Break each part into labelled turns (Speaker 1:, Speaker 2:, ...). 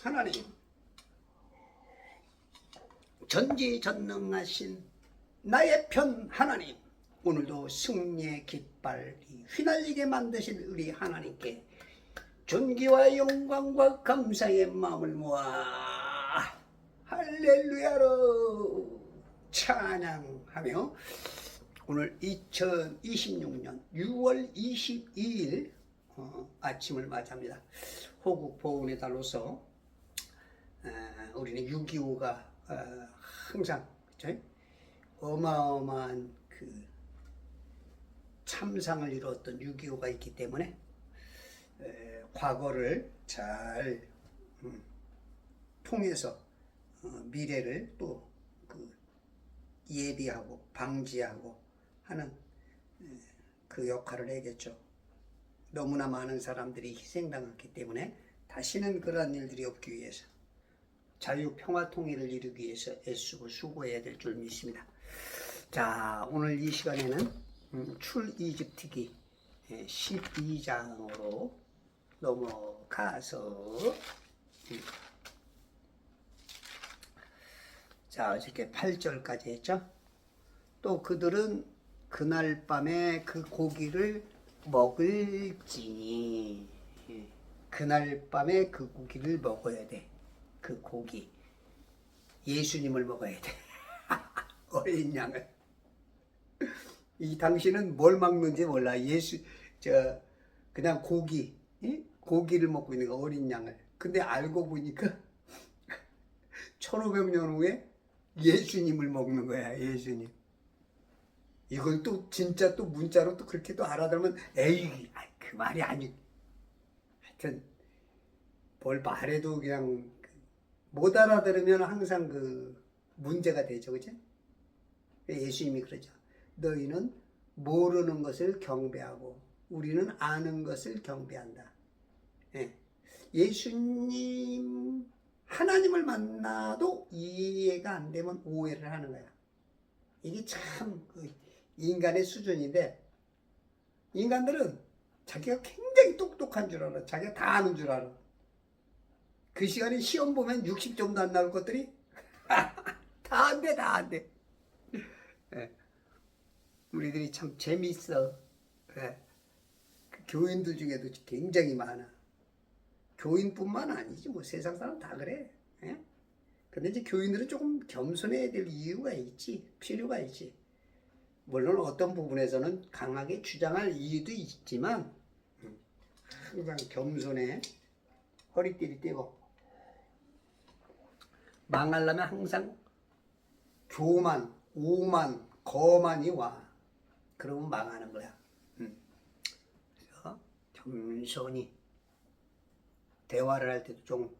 Speaker 1: 하나님, 전지전능하신 나의 편 하나님, 오늘도 승리의 깃발이 휘날리게 만드신 우리 하나님께 존귀와 영광과 감사의 마음을 모아 할렐루야로 찬양하며 오늘 2026년 6월 22일 아침을 맞이합니다. 호국 보훈의 달로서 우리는 6.25가 항상 그쵸? 어마어마한 그 참상을 이루었던 6.25가 있기 때문에 과거를 잘 통해서 미래를 또 그 예비하고 방지하고 하는 그 역할을 해야겠죠. 너무나 많은 사람들이 희생당했기 때문에 다시는 그러한 일들이 없기 위해서 자유, 평화, 통일을 이루기 위해서 애쓰고 수고해야 될 줄 믿습니다. 자, 오늘 이 시간에는 출이집트기 12장으로 넘어가서 자, 어저께 8절까지 했죠. 또 그들은 그날 밤에 그 고기를 먹을지니, 그날 밤에 그 고기를 먹어야 돼. 그 고기, 예수님을 먹어야 돼. 어린 양을. 이 당신은 뭘 먹는지 몰라. 그냥 고기, 고기를 먹고 있는 거, 어린 양을. 근데 알고 보니까 1500년 후에 예수님을 먹는 거야. 예수님. 이걸 또 진짜 또 문자로 또 그렇게 또 알아들으면 에이, 그 말이 아니. 하여튼 뭘 말해도 그냥 못 알아들으면 항상 그 문제가 되죠, 그죠? 예수님이 그러죠. 너희는 모르는 것을 경배하고 우리는 아는 것을 경배한다. 예수님 하나님을 만나도 이해가 안 되면 오해를 하는 거야. 이게 참 인간의 수준인데, 인간들은 자기가 굉장히 똑똑한 줄 알아. 자기가 다 아는 줄 알아. 그 시간에 시험 보면 60점도 안 나올 것들이 다 안 돼, 다 안 돼. 우리들이 참 재밌어. 그 교인들 중에도 굉장히 많아. 교인뿐만 아니지 뭐 세상 사람 다 그래. 근데 이제 교인들은 조금 겸손해야 될 이유가 있지, 필요가 있지. 물론 어떤 부분에서는 강하게 주장할 이유도 있지만 항상 겸손해. 허리띠를 떼고 망하려면 항상 교만, 오만, 거만이 와. 그러면 망하는 거야. 그래서 겸손히 대화를 할 때도 좀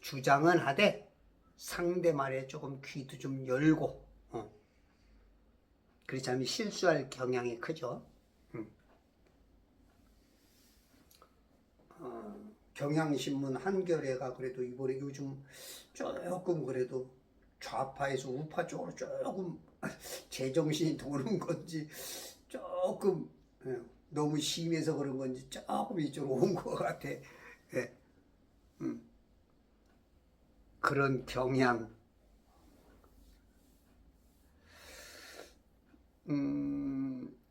Speaker 1: 주장은 하되 상대 말에 조금 귀도 좀 열고 그렇지 않으면 실수할 경향이 크죠. 경향신문 한겨레가 그래도 이번에 요즘 조금 그래도 좌파에서 우파 쪽으로 조금 제정신이 도는 건지 조금 너무 심해서 그런 건지 조금 이쪽으로 온 것 같아. 그런 경향.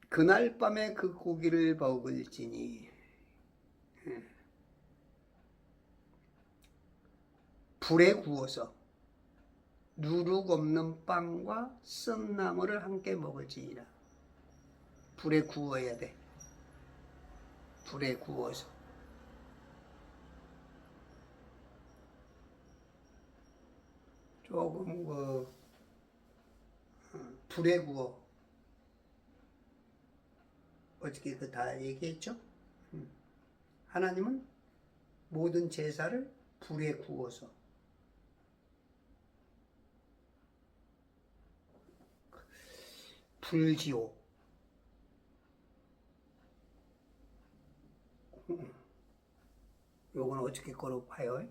Speaker 1: 그날 밤에 그 고기를 먹을지니 불에 구워서 누룩 없는 빵과 쓴 나물을 함께 먹을지니라. 불에 구워야 돼. 불에 구워서. 조금 불에 구워. 어떻게 다 얘기했죠? 하나님은 모든 제사를 불에 구워서 불지옥. 요건 어떻게 거로 봐요?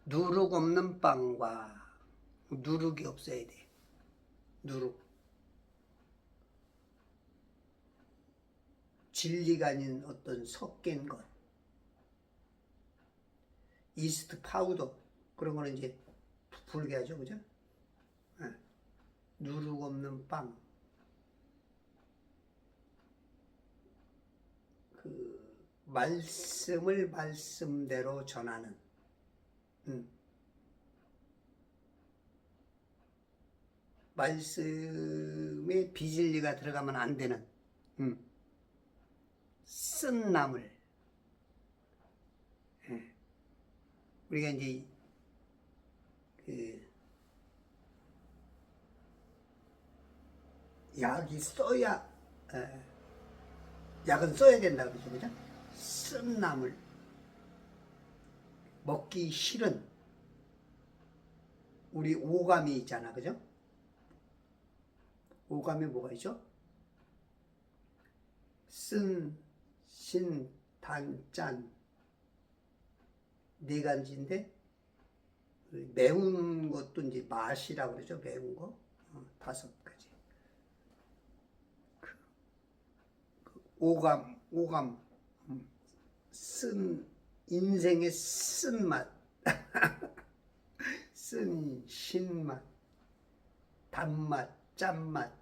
Speaker 1: 누룩 없는 빵과 누룩이 없어야 돼. 누룩. 진리가 아닌 어떤 섞인 것. 이스트 파우더 그런 거는 이제 불게 하죠, 그죠? 예. 누룩 없는 빵. 그 말씀을 말씀대로 전하는. 말씀에 비진리가 들어가면 안 되는. 쓴 나물. 예. 우리가 이제 그 약이 써야 약은 써야 된다 그러죠, 그죠? 쓴 나물 먹기 싫은 우리 오감이 있잖아, 그죠? 오감이 뭐가 있죠? 쓴, 신, 단, 짠 네 가지인데 매운 것도 이제 맛이라고 그러죠, 매운 거 다섯 가지. 오감, 쓴 인생의 쓴맛, 쓴 신맛, 단맛, 짠맛,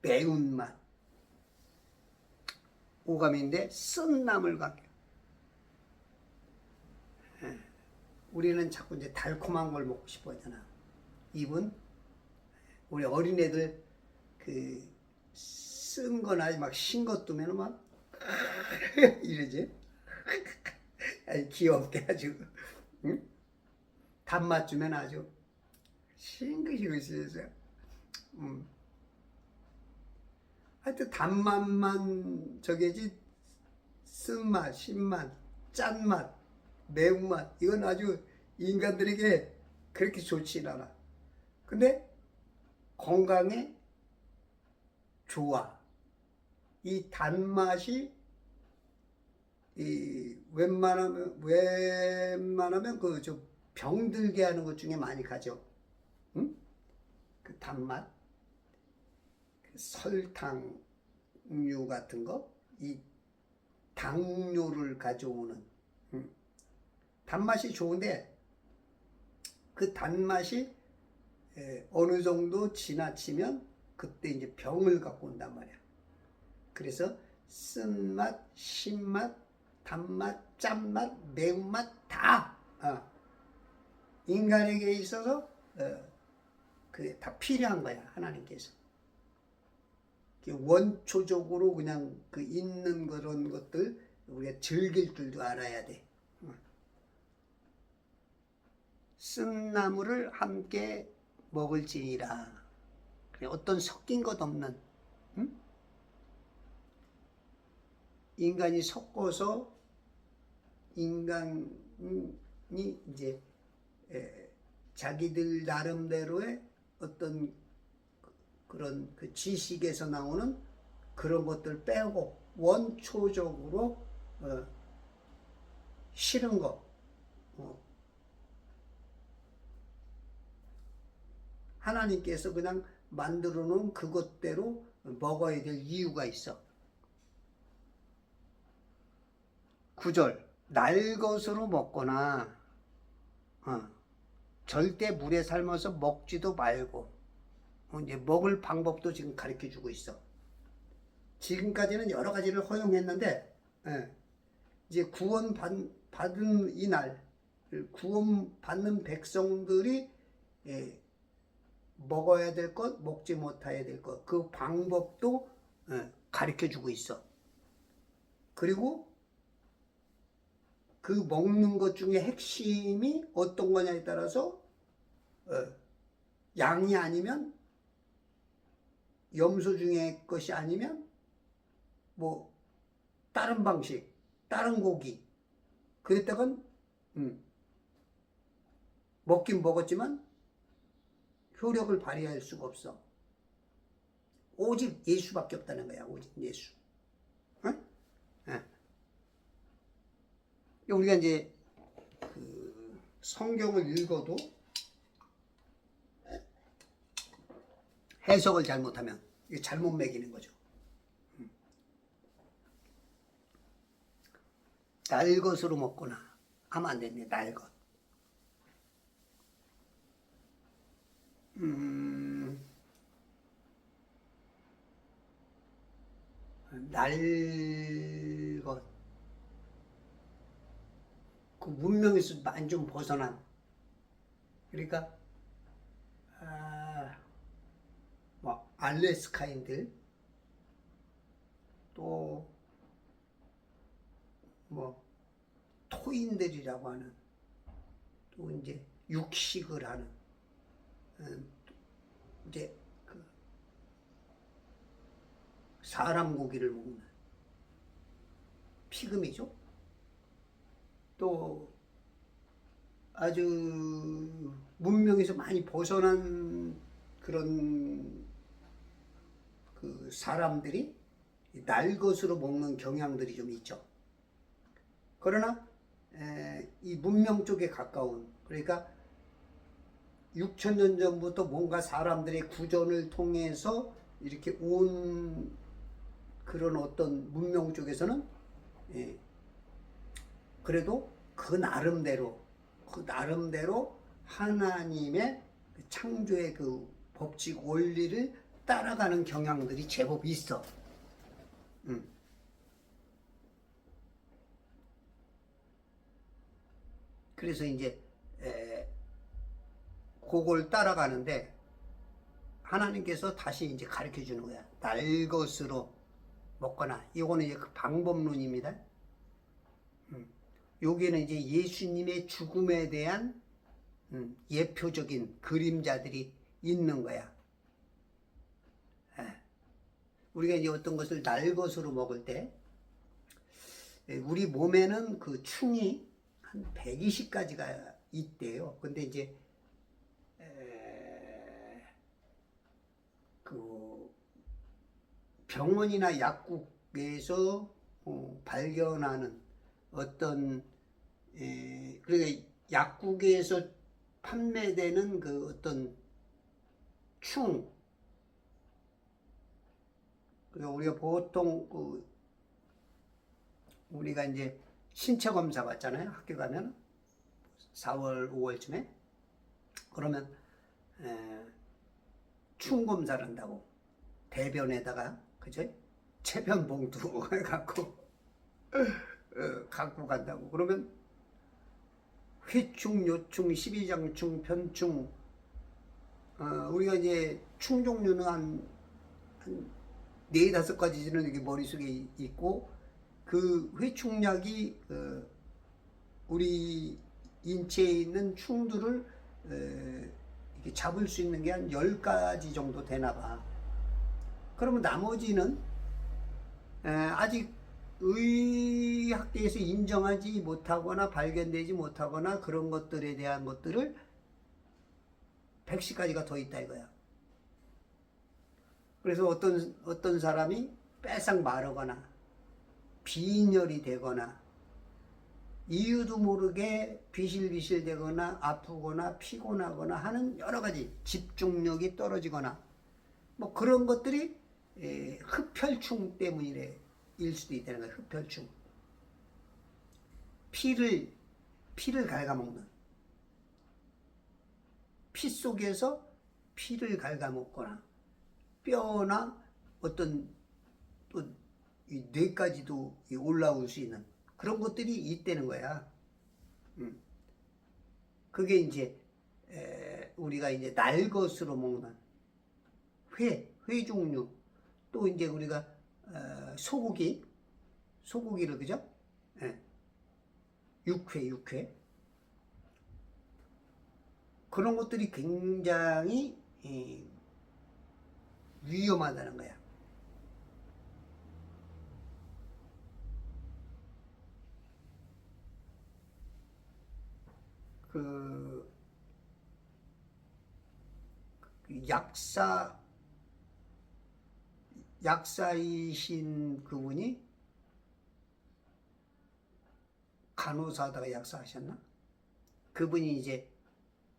Speaker 1: 매운맛, 오감인데 쓴 나물 같게. 우리는 자꾸 이제 달콤한 걸 먹고 싶어 하잖아. 입은 우리 어린애들 그 쓴 거나 막 신 것 두면 막 이러지. 아니, 귀엽게 아주. 응? 단맛 주면 아주 싱긋이고 있어요. 하여튼 단맛만 저게지 쓴맛, 신맛, 짠맛, 매운맛 이건 아주 인간들에게 그렇게 좋지 않아. 근데 건강에 좋아. 이 단맛이 웬만하면 그 저 병들게 하는 것 중에 많이 가죠. 응? 그 단맛, 그 설탕류 같은 거, 이 당뇨를 가져오는. 단맛이 좋은데 그 단맛이 어느 정도 지나치면 그때 이제 병을 갖고 온단 말이야. 그래서 쓴맛, 신맛, 단맛, 짠맛, 매운맛 다 인간에게 있어서 그게 다 필요한 거야, 하나님께서. 원초적으로 그냥 그 있는 그런 것들 우리가 즐길 줄도 알아야 돼. 쓴 나물을 함께 먹을지니라. 어떤 섞인 것 없는, 인간이 섞어서 인간이 이제 자기들 나름대로의 어떤 그런 그 지식에서 나오는 그런 것들 빼고 원초적으로 싫은 거, 하나님께서 그냥 만들어 놓은 그것대로 먹어야 될 이유가 있어. 9절 날 것으로 먹거나 절대 물에 삶아서 먹지도 말고 이제 먹을 방법도 지금 가르쳐 주고 있어. 지금까지는 여러 가지를 허용했는데 이제 구원받은 이날 구원받는 백성들이 먹어야 될 것, 먹지 못해야 될 것, 그 방법도 가르쳐 주고 있어. 그리고 그 먹는 것 중에 핵심이 어떤 거냐에 따라서 양이 아니면 염소 중에 것이 아니면 뭐 다른 방식, 다른 고기 그랬다간 먹긴 먹었지만 효력을 발휘할 수가 없어. 오직 예수밖에 없다는 거야. 오직 예수. 응? 우리가 이제 그 성경을 읽어도 해석을 잘못하면 이게 잘못 매기는 거죠. 날 것으로 먹거나 하면 안 됩니다. 날 것. 날 것. 그 문명에서 많이 좀 벗어난. 그러니까 뭐 알래스카인들 또 뭐 토인들이라고 하는 또 이제 육식을 하는 이제 그 사람 고기를 먹는 피그미죠. 또 아주 문명에서 많이 벗어난 그런 그 사람들이 날 것으로 먹는 경향들이 좀 있죠. 그러나 이 문명 쪽에 가까운, 그러니까 6,000년 전부터 뭔가 사람들의 구전을 통해서 이렇게 온 그런 어떤 문명 쪽에서는 그래도 그 나름대로 하나님의 창조의 그 법칙 원리를 따라가는 경향들이 제법 있어. 그래서 이제 그걸 따라가는데 하나님께서 다시 이제 가르쳐 주는 거야. 날 것으로 먹거나. 이거는 이제 그 방법론입니다. 여기는 이제 예수님의 죽음에 대한 예표적인 그림자들이 있는 거야. 우리가 이제 어떤 것을 날 것으로 먹을 때 우리 몸에는 그 충이 한 120가지가 있대요. 근데 이제 그 병원이나 약국에서 발견하는 어떤 그러니까 약국에서 판매되는 그 어떤 충, 그리고 우리가 보통 그 우리가 이제 신체 검사 받잖아요. 학교 가면 4월, 5월쯤에 그러면 충 검사를 한다고 대변에다가 그죠? 체변 봉투 갖고 갖고 간다고. 그러면 회충, 요충, 십이장충, 편충, 우리가 이제 충 종류는 한 4-5가지는 이렇게 머릿속에 있고, 그 회충약이 우리 인체에 있는 충들을 이렇게 잡을 수 있는 게 한 10가지 정도 되나 봐. 그러면 나머지는 아직 의학계에서 인정하지 못하거나 발견되지 못하거나 그런 것들에 대한 것들을 110가지가 더 있다 이거야. 그래서 어떤 사람이 빼싹 마르거나 빈혈이 되거나 이유도 모르게 비실비실 되거나 아프거나 피곤하거나 하는 여러 가지, 집중력이 떨어지거나 뭐 그런 것들이 흡혈충 때문일 수도 있다는 거예요. 흡혈충. 피를 갉아먹는, 피 속에서 피를 갉아먹거나 뼈나 어떤 또 뇌까지도 올라올 수 있는 그런 것들이 있다는 거야. 그게 이제 우리가 이제 날 것으로 먹는 회 종류, 또 이제 우리가 소고기를 그죠? 육회 그런 것들이 굉장히 위험하다는 거야. 그 약사이신 그분이 간호사다가 약사하셨나? 그분이 이제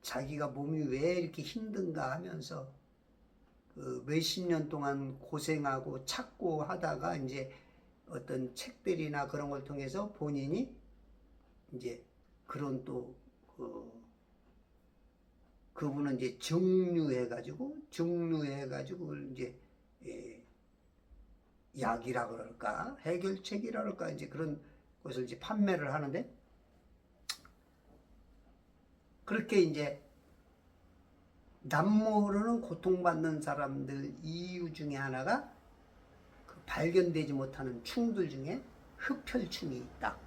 Speaker 1: 자기가 몸이 왜 이렇게 힘든가 하면서 그 몇십 년 동안 고생하고 찾고 하다가 이제 어떤 책들이나 그런 걸 통해서 본인이 이제 그런 또 그분은 이제 증류해가지고 그걸 이제 약이라 그럴까 해결책이라 그럴까 이제 그런 것을 이제 판매를 하는데, 그렇게 이제 남모르는 고통받는 사람들 이유 중에 하나가 그 발견되지 못하는 충들 중에 흡혈충이 있다.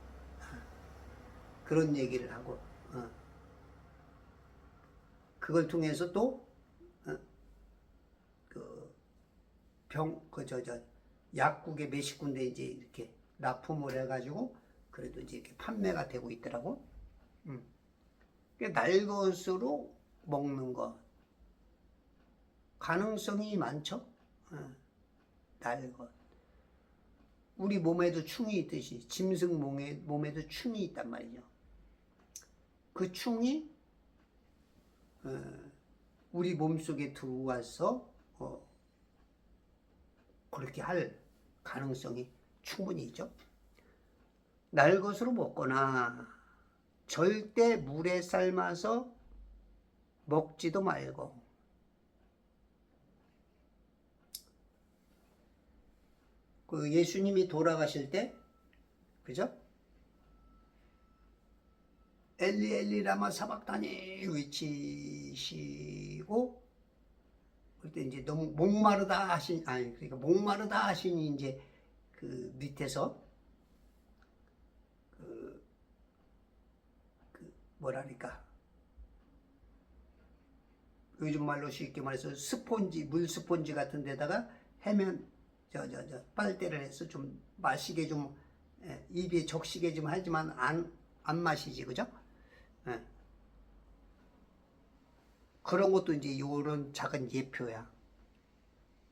Speaker 1: 그런 얘기를 하고, 그걸 통해서 또, 약국에 몇십 군데 이제 이렇게 납품을 해가지고, 그래도 이제 이렇게 판매가 되고 있더라고. 날 것으로 먹는 것. 가능성이 많죠? 날 것. 우리 몸에도 충이 있듯이, 짐승 몸에도 충이 있단 말이죠. 그 충이 우리 몸속에 들어와서 그렇게 할 가능성이 충분히 있죠. 날 것으로 먹거나 절대 물에 삶아서 먹지도 말고. 그 예수님이 돌아가실 때, 그죠? 엘리 엘리 라마 사박다니 외치시고, 그때 이제 너무 목마르다 하신, 그러니까 목마르다 하시니 이제 그 밑에서 뭐라니까, 요즘 말로 쉽게 말해서 스폰지, 물 스폰지 같은 데다가 해면 빨대를 해서 좀 마시게 좀, 입에 적시게 좀 하지만 안 마시지, 그죠? 그런 것도 이제 요런 작은 예표야.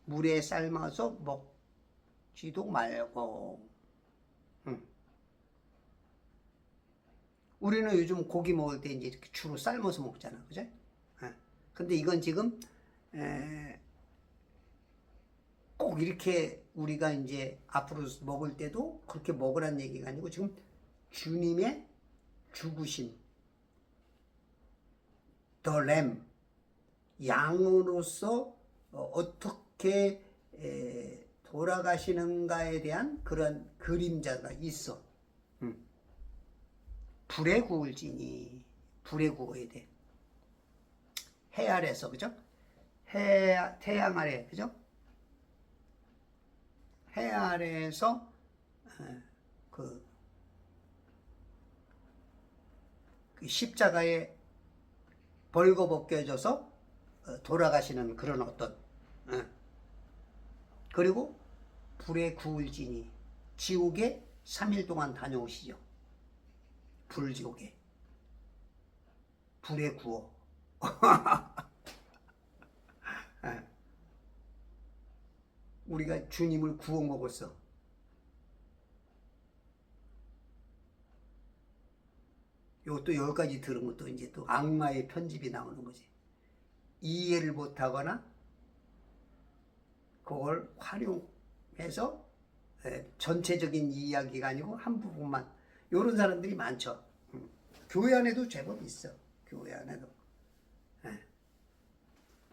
Speaker 1: 물에 삶아서 먹지도 말고. 우리는 요즘 고기 먹을 때 이제 이렇게 주로 삶아서 먹잖아, 그죠? 근데 이건 지금 꼭 이렇게 우리가 이제 앞으로 먹을 때도 그렇게 먹으란 얘기가 아니고, 지금 주님의 죽으심, the lamb, 양으로서 어떻게 돌아가시는가에 대한 그런 그림자가 있어. 불에 구울지니, 불에 구워야 돼. 해 아래서, 그죠? 태양 아래, 그죠? 해 아래에서 그 십자가에 벌거벗겨져서 돌아가시는 그런 어떤, 그리고 불에 구울지니, 지옥에 3일 동안 다녀오시죠. 불지옥에 불에 구워. 우리가 주님을 구워 먹었어. 이것도 여기까지 들은 것도 이제 또 악마의 편집이 나오는 거지. 이해를 못하거나 그걸 활용해서 전체적인 이야기가 아니고 한 부분만, 이런 사람들이 많죠. 교회 안에도 제법 있어. 교회 안에도.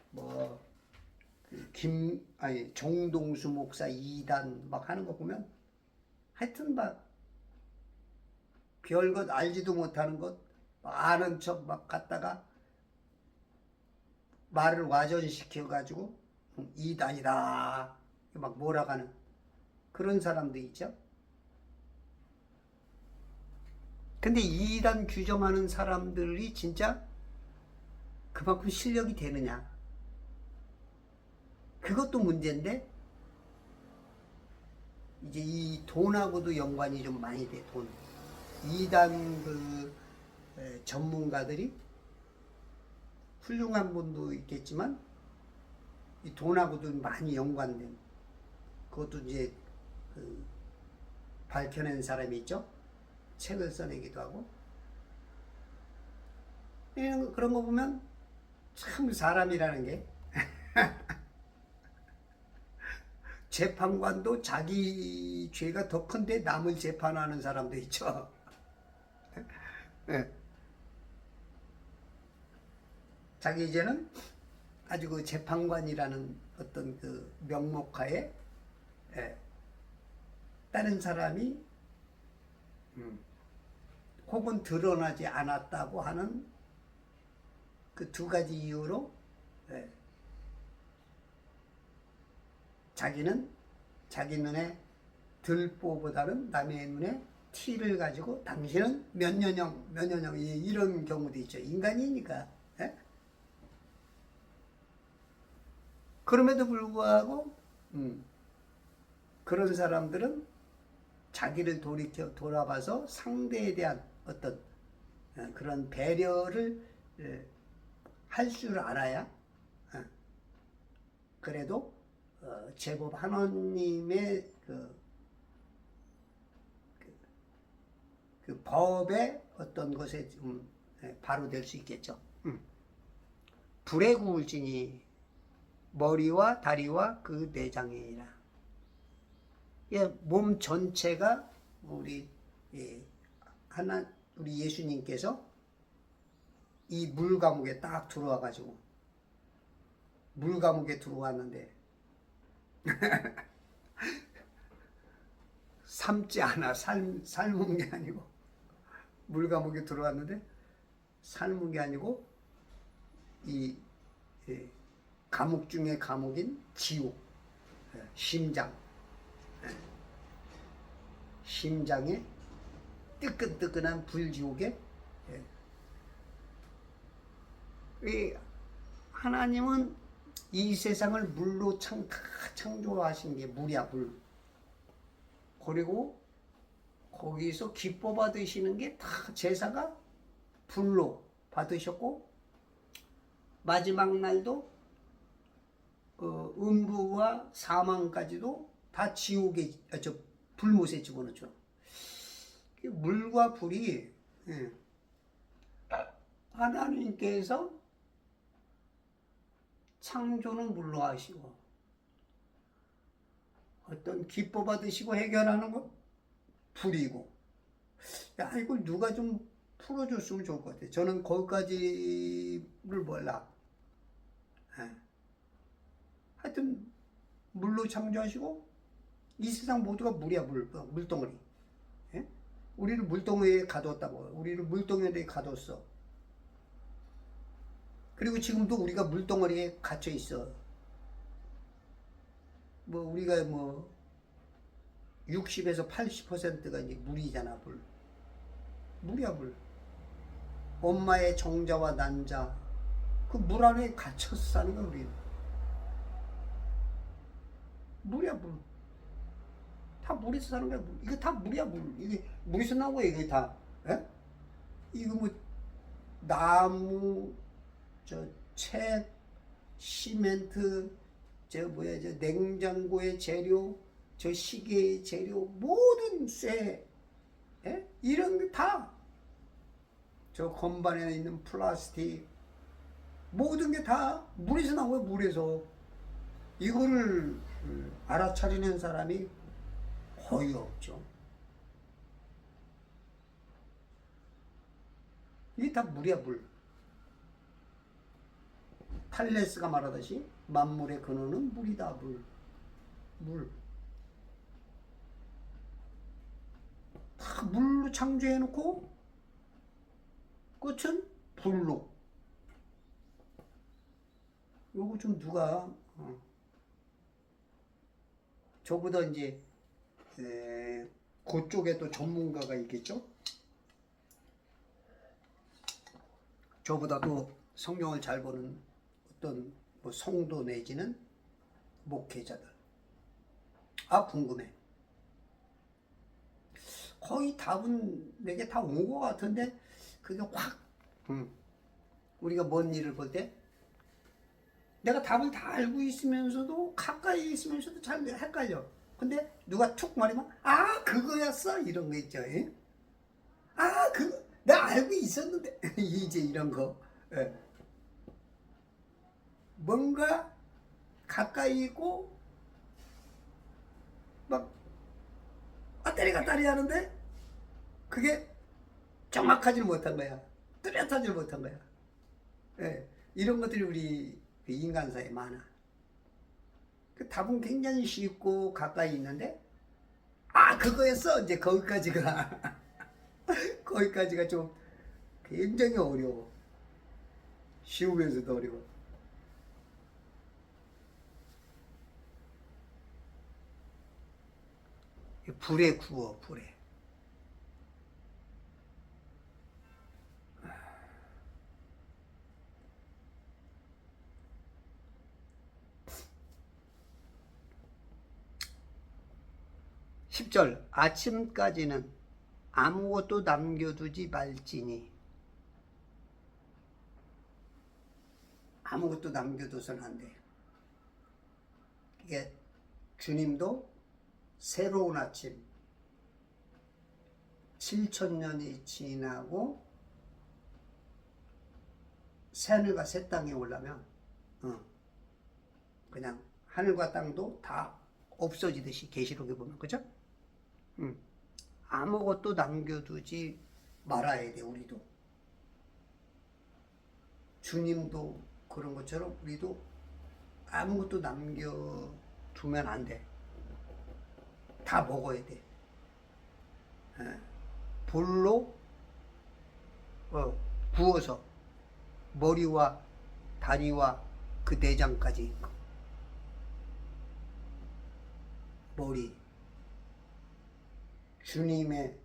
Speaker 1: 뭐 정동수 목사 2단 막 하는 거 보면 하여튼 막 별것 알지도 못하는 것 아는 척 막 갖다가 말을 와전시켜 가지고 2단이다 막 몰아가는 그런 사람도 있죠. 근데 2단 규정하는 사람들이 진짜 그만큼 실력이 되느냐, 그것도 문제인데, 이제 이 돈하고도 연관이 좀 많이 돼. 돈. 2단 전문가들이 훌륭한 분도 있겠지만 이 돈하고도 많이 연관된, 그것도 이제 밝혀낸 사람이 있죠. 책을 써내기도 하고. 그런 거 보면 참 사람이라는 게 재판관도 자기 죄가 더 큰데 남을 재판하는 사람도 있죠. 예. 자기 이제는 아주 그 재판관이라는 어떤 그 명목하에 예, 다른 사람이 혹은 드러나지 않았다고 하는 그 두 가지 이유로 예, 자기는 자기 눈에 들보보다는 남의 눈에 티를 가지고 당신은 몇 년형 이런 경우도 있죠. 인간이니까. 예? 그럼에도 불구하고 그런 사람들은 자기를 돌아봐서 상대에 대한 어떤 그런 배려를 할 줄 알아야 그래도 제법 하나님의 그 법의 어떤 것에 좀 바로 될 수 있겠죠. 불의 구울증이 머리와 다리와 그 내장이라. 몸 전체가 우리 우리 예수님께서 이 물감옥에 딱 들어와 가지고 물감옥에 들어왔는데 삶지 않아 삶은 게 아니고 물감옥에 들어왔는데 삶은 게 아니고 이 감옥 중에 감옥인 지옥 심장에 뜨끈뜨끈한 불지옥에 하나님은 이 세상을 물로 창조하신 게 물이야, 물. 그리고 거기서 기뻐 받으시는 게 다 제사가 불로 받으셨고 마지막 날도 음부와 사망까지도 다 지옥에 불못에 집어넣죠. 물과 불이 하나님께서 창조는 물로 하시고 어떤 기뻐 받으시고 해결하는 건 불이고. 야, 이걸 누가 좀 풀어줬으면 좋을 것 같아. 저는 거기까지를 몰라. 하여튼 물로 창조하시고 이 세상 모두가 물이야, 물덩어리. 우리를 물덩어리에 가뒀다고. 우리를 물덩어리에 가뒀어. 그리고 지금도 우리가 물덩어리에 갇혀 있어. 우리가 60에서 80%가 이제 물이잖아, 물. 물이야, 물. 엄마의 정자와 난자, 그 물 안에 갇혀서 사는 거야, 우리는. 물이야, 물. 다 물에서 사는 거야, 물. 이거 다 물이야, 물. 이게 물에서 나온 거야, 이게 다. 이거 나무, 책, 시멘트, 저 냉장고의 재료, 저 시계의 재료, 모든 쇠, 이런 게 다, 저 건반에 있는 플라스틱, 모든 게 다 물에서 나온 거야, 물에서. 이거를 알아차리는 사람이 거의 없죠. 이게 다 물이야, 물. 탈레스가 말하듯이 만물의 근원은 물이다, 물. 다 물로 창조해놓고 끝은 불로. 요거 좀 누가 저보다 이제 그쪽에 또 전문가가 있겠죠? 저보다도 성경을 잘 보는 어떤 성도 내지는 목회자들. 궁금해. 거의 답은 내게 다 온 것 같은데 그게 확 우리가 뭔 일을 볼 때 내가 답을 다 알고 있으면서도 가까이 있으면서도 잘 헷갈려. 근데 누가 툭 말하면 그거였어? 이런 거 있죠. 그거 내가 알고 있었는데 이제 이런 거. 뭔가 가까이 있고 막 왔다리 갔다리 하는데 그게 정확하지는 못한 거야. 뚜렷하지는 못한 거야. 예, 이런 것들이 우리 그 인간사에 많아. 그 답은 굉장히 쉽고 가까이 있는데 그거였어. 이제 거기까지가 거기까지가 좀 굉장히 어려워. 쉬우면서도 어려워. 불에 구워, 불에. 10절 아침까지는 아무것도 남겨두지 말지니. 아무것도 남겨둬서는 안 돼. 이게 주님도 새로운 아침 7,000년이 지나고 새하늘과 새 땅에 올라면 그냥 하늘과 땅도 다 없어지듯이 계시록에 보면 그죠? 아무것도 남겨두지 말아야 돼. 우리도 주님도 그런 것처럼 우리도 아무것도 남겨두면 안 돼. 다 먹어야 돼. 불로 구워서 머리와 다리와 그 내장까지, 머리, 주님의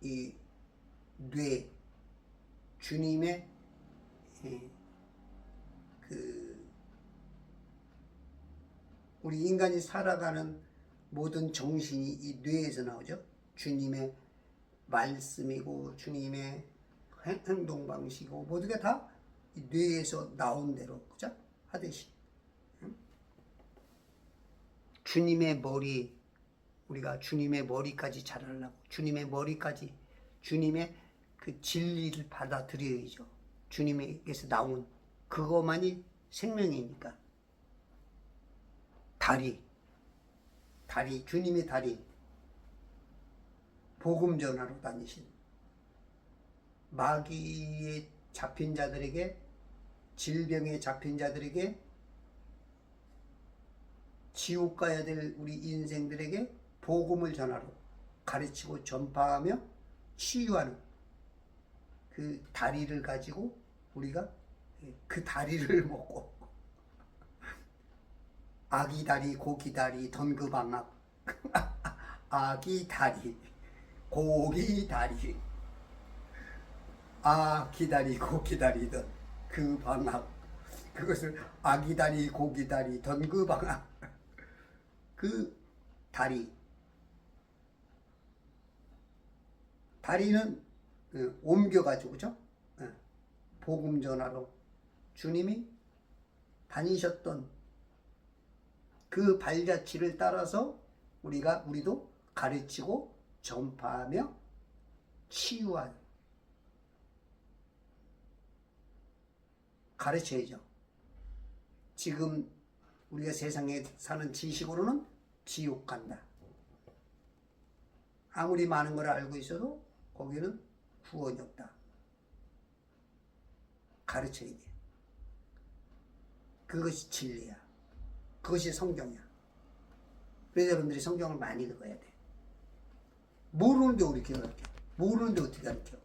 Speaker 1: 이 뇌, 주님의 그 우리 인간이 살아가는 모든 정신이 이 뇌에서 나오죠. 주님의 말씀이고 주님의 행동 방식이고 모두가 다 이 뇌에서 나온 대로 그죠? 하듯이 주님의 머리, 우리가 주님의 머리까지 자라려고 주님의 머리까지 주님의 그 진리를 받아들여야죠. 주님에게서 나온 그것만이 생명이니까. 다리, 주님의 다리, 복음 전하러 다니신, 마귀에 잡힌 자들에게, 질병에 잡힌 자들에게, 지옥 가야 될 우리 인생들에게 복음을 전하러 가르치고 전파하며 치유하는 그 다리를 가지고 우리가 그 다리를 먹고 아기 다리, 고기 다리, 던그방학 아기 다리, 고기 다리, 아기 다리, 고기 다리던 그 방학, 그것을 아기 다리, 고기 다리, 던그방학, 그 다리는 옮겨가지고 그죠? 복음 전하러 주님이 다니셨던 그 발자취를 따라서 우리도 가르치고 전파하며 치유하는, 가르쳐야죠. 지금 우리가 세상에 사는 지식으로는 지옥 간다. 아무리 많은 걸 알고 있어도 거기는 구원이 없다. 가르쳐야 돼. 그것이 진리야. 그것이 성경이야. 그래서 여러분들이 성경을 많이 읽어야 돼. 모르는데 어떻게 가르쳐? 모르는데 어떻게 가르쳐?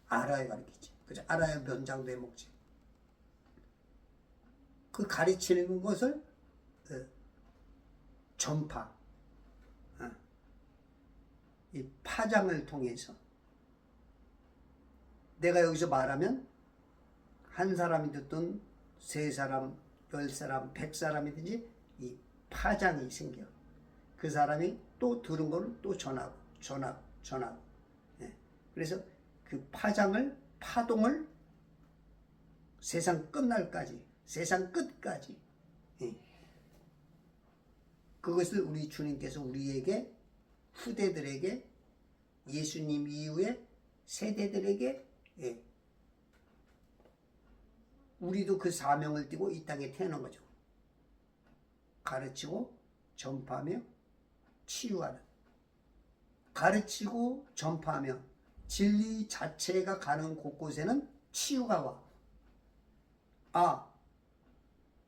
Speaker 1: 알아야 가르치지. 그죠? 알아야 면장도 해먹지. 그 가르치는 것을 전파, 이 파장을 통해서 내가 여기서 말하면 한 사람이 듣든 세 사람, 10사람, 100사람이든지 이 파장이 생겨. 그 사람이 또 들은 거를 또 전하고. 그래서 그 파동을 세상 끝날까지, 세상 끝까지, 그것을 우리 주님께서 우리에게, 후대들에게, 예수님 이후에 세대들에게, 우리도 그 사명을 띠고 이 땅에 태어난 거죠. 가르치고 전파하며 치유하는, 가르치고 전파하며 진리 자체가 가는 곳곳에는 치유가 와. 아,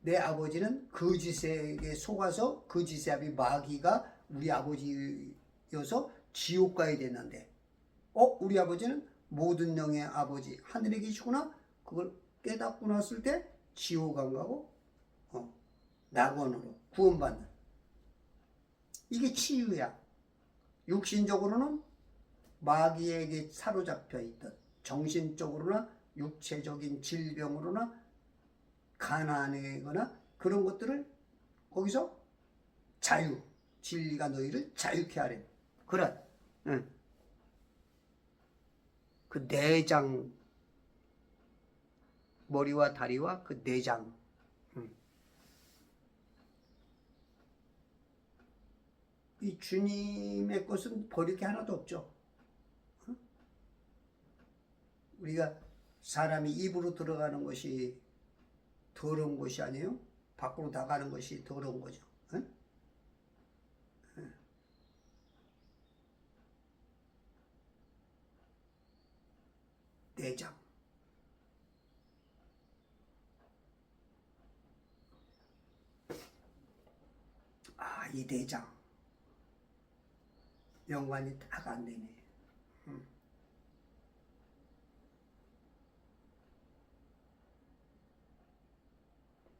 Speaker 1: 내 아버지는 거짓에게 속아서 거짓의 아비 마귀가 우리 아버지여서 지옥 가야 됐는데, 우리 아버지는 모든 영의 아버지 하늘에 계시구나. 그걸 깨닫고 났을 때 지옥 안 가고 낙원으로 구원받는, 이게 치유야. 육신적으로는 마귀에게 사로잡혀 있던, 정신적으로나 육체적인 질병으로나 가난하거나 그런 것들을 거기서 자유, 진리가 너희를 자유케 하래. 그런 그 내장, 머리와 다리와 그 내장, 이 주님의 것은 버릴 게 하나도 없죠. 우리가 사람이 입으로 들어가는 것이 더러운 것이 아니에요. 밖으로 나가는 것이 더러운 거죠. 내장. 이 내장. 연관이 딱 안 되네.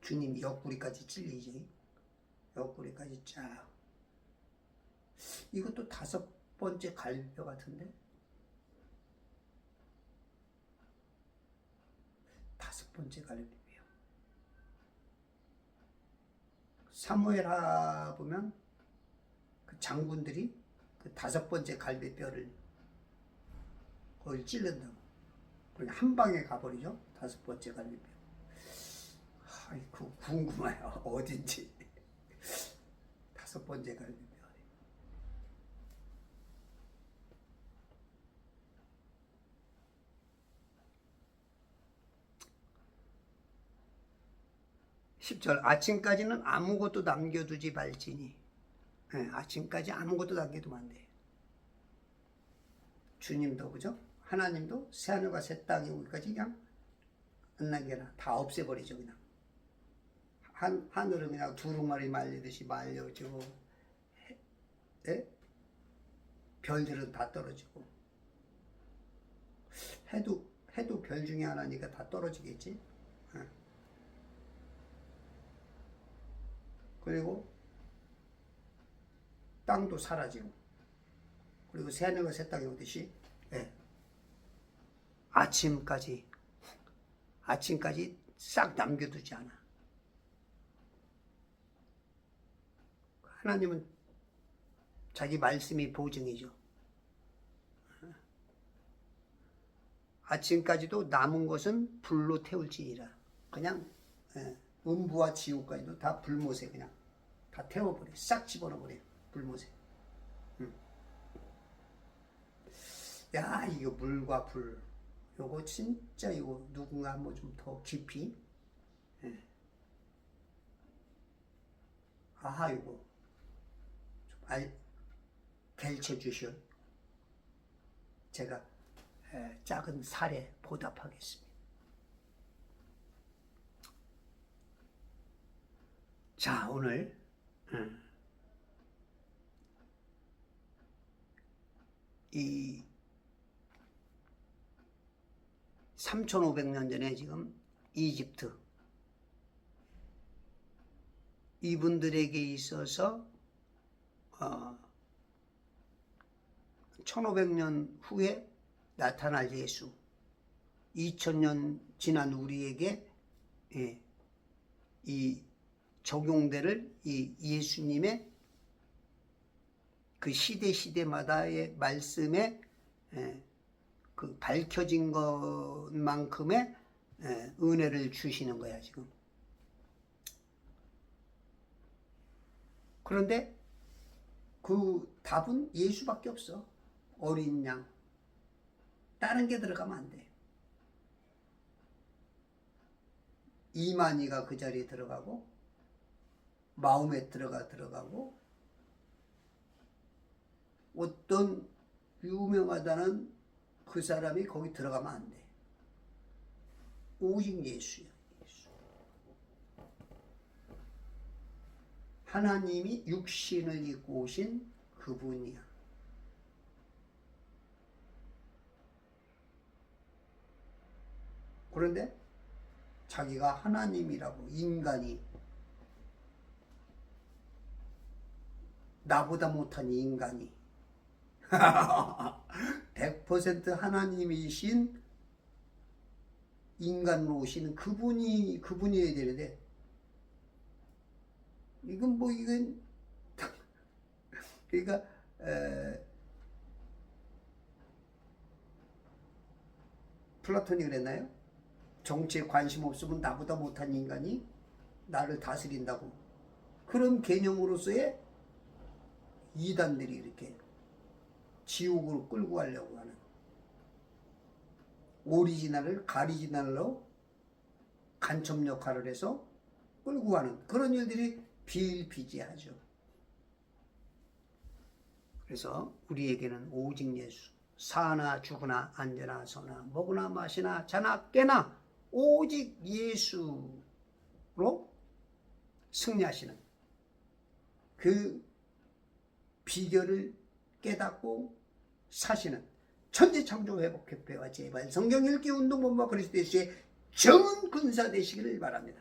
Speaker 1: 주님 옆구리까지 찔리지. 옆구리까지 쫙. 이것도 5번째 갈비뼈 같은데? 5번째 갈비뼈. 사무엘하 보면 그 장군들이 그 5번째 갈비뼈를 거기 찔른다고. 그러니까 한 방에 가버리죠. 5번째 갈비뼈. 그 궁금해요. 어딘지. 5번째 갈비뼈. (10절) 아침까지는 아무것도 남겨두지 말지니. 아침까지 아무것도 남겨두면 안 돼. 주님도 그죠? 하나님도 새하늘과 새 땅이 오기까지 그냥 안 남겨놔. 다 없애버리죠. 그냥 하늘은 그냥 두루마리 말리듯이 말려지고, 별들은 다 떨어지고, 해도 별 중에 하나니까 다 떨어지겠지. 그리고 땅도 사라지고, 그리고 새하늘과 새 땅이 오듯이 아침까지 싹 남겨두지 않아. 하나님은 자기 말씀이 보증이죠. 아침까지도 남은 것은 불로 태울지니라. 그냥 음부와 지옥까지도 다 불못에 그냥 다 태워버려. 싹 집어넣어버려. 불못에. 야, 이거 물과 불. 요거 진짜 이거 누군가 한번 좀 더 깊이. 이거 좀 가르쳐 주시오. 제가 작은 사례 보답하겠습니다. 자, 오늘 이 3500년 전에 지금 이집트, 이분들에게 있어서 1500년 후에 나타날 예수, 2000년 지난 우리에게 이 적용될 이 예수님의 그 시대마다의 말씀에 그 밝혀진 것만큼의 은혜를 주시는 거야 지금. 그런데 그 답은 예수밖에 없어. 어린 양. 다른 게 들어가면 안 돼. 이만희가 그 자리에 들어가고, 마음에 들어가고, 어떤 유명하다는 그 사람이 거기 들어가면 안 돼. 오직 예수야. 예수. 하나님이 육신을 입고 오신 그분이야. 그런데 자기가 하나님이라고, 인간이, 나보다 못한 인간이 100% 하나님이신 인간으로 오시는 그분이어야 되는데, 이건 뭐 이건 그러니까 플라톤이 그랬나요? 정치에 관심 없으면 나보다 못한 인간이 나를 다스린다고. 그런 개념으로서의 이단들이 이렇게 지옥으로 끌고 가려고 하는, 오리지널을 가리지널로 간첩 역할을 해서 끌고 가는 그런 일들이 비일비재하죠. 그래서 우리에게는 오직 예수, 사나 죽으나 앉으나 서나 먹으나 마시나 자나 깨나 오직 예수로 승리하시는 그 비결을 깨닫고 사시는 천지창조회복협회와 제발 성경 읽기 운동본부와 그리스도 예수의 정은 군사 되시기를 바랍니다.